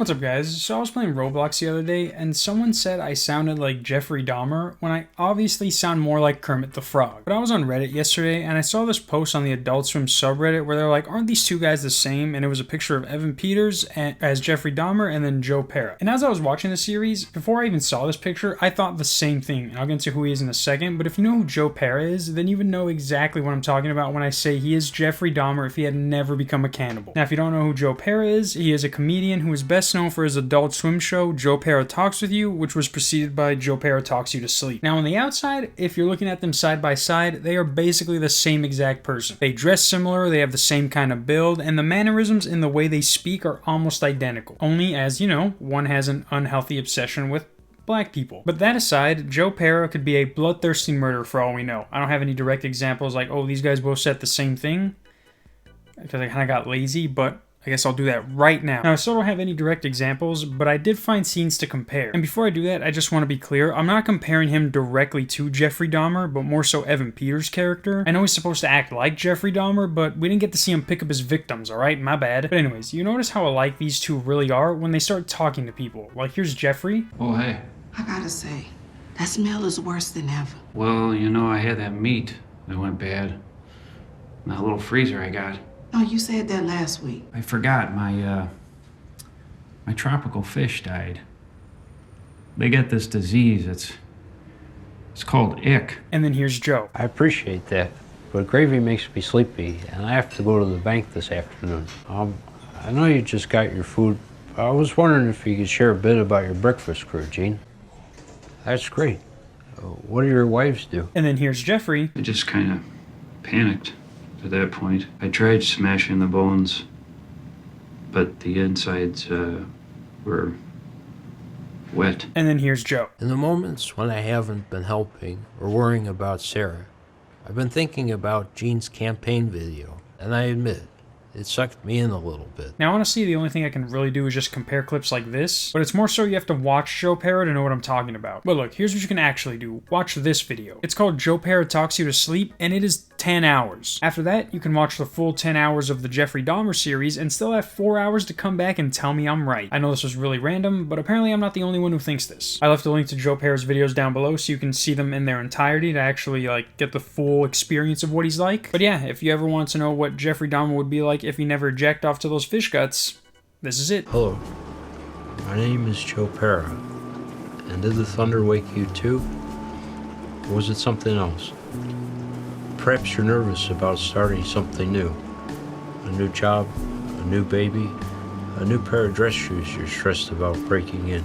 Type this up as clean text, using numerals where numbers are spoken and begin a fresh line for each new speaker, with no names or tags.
What's up, guys? So I was playing Roblox the other day, and someone said I sounded like Jeffrey Dahmer when I obviously sound more like Kermit the Frog. But I was on Reddit yesterday, and I saw this post on the Adult Swim subreddit where they're like, aren't these two guys the same? And it was a picture of Evan Peters as Jeffrey Dahmer and then Joe Pera. And as I was watching the series, before I even saw this picture, I thought the same thing. And I'll get into who he is in a second, but if you know who Joe Pera is, then you would know exactly what I'm talking about when I say he is Jeffrey Dahmer if he had never become a cannibal. Now, if you don't know who Joe Pera is, he is a comedian who is best known for his Adult Swim show, Joe Pera Talks With You, which was preceded by Joe Pera Talks You to Sleep. Now, on the outside, if you're looking at them side by side, they are basically the same exact person. They dress similar, they have the same kind of build, and the mannerisms in the way they speak are almost identical. Only, as you know, one has an unhealthy obsession with black people. But that aside, Joe Pera could be a bloodthirsty murderer for all we know. I don't have any direct examples like, oh, these guys both said the same thing, because I kind of got lazy, but I guess I'll do that right now. Now, I still don't have any direct examples, but I did find scenes to compare. And before I do that, I just want to be clear, I'm not comparing him directly to Jeffrey Dahmer, but more so Evan Peters' character. I know he's supposed to act like Jeffrey Dahmer, but we didn't get to see him pick up his victims, alright? My bad. But anyways, you notice how alike these two really are when they start talking to people. Like, here's Jeffrey.
Oh, hey.
I gotta say, that smell is worse than ever.
Well, you know, I had that meat that went bad. And that little freezer I got.
Oh, you said that last week.
I forgot my tropical fish died. They get this disease. It's called ick.
And then here's Joe.
I appreciate that, but gravy makes me sleepy, and I have to go to the bank this afternoon. I know you just got your food. I was wondering if you could share a bit about your breakfast crew, Gene. That's great. What do your wives do?
And then here's Jeffrey.
I just kind of panicked at that point. I tried smashing the bones, but the insides were wet.
And then here's Joe.
In the moments when I haven't been helping or worrying about Sarah, I've been thinking about Gene's campaign video, and I admit, it sucked me in a little bit.
Now, honestly, the only thing I can really do is just compare clips like this, but it's more so you have to watch Joe Pera to know what I'm talking about. But look, here's what you can actually do. Watch this video. It's called Joe Pera Talks You to Sleep, and it is 10 hours. After that, you can watch the full 10 hours of the Jeffrey Dahmer series and still have 4 hours to come back and tell me I'm right. I know this was really random, but apparently I'm not the only one who thinks this. I left a link to Joe Pera's videos down below so you can see them in their entirety to actually get the full experience of what he's like. But yeah, if you ever want to know what Jeffrey Dahmer would be like if he never jacked off to those fish guts, this is it.
Hello, my name is Joe Pera, and did the thunder wake you too? Or was it something else? Perhaps you're nervous about starting something new. A new job, a new baby, a new pair of dress shoes you're stressed about breaking in.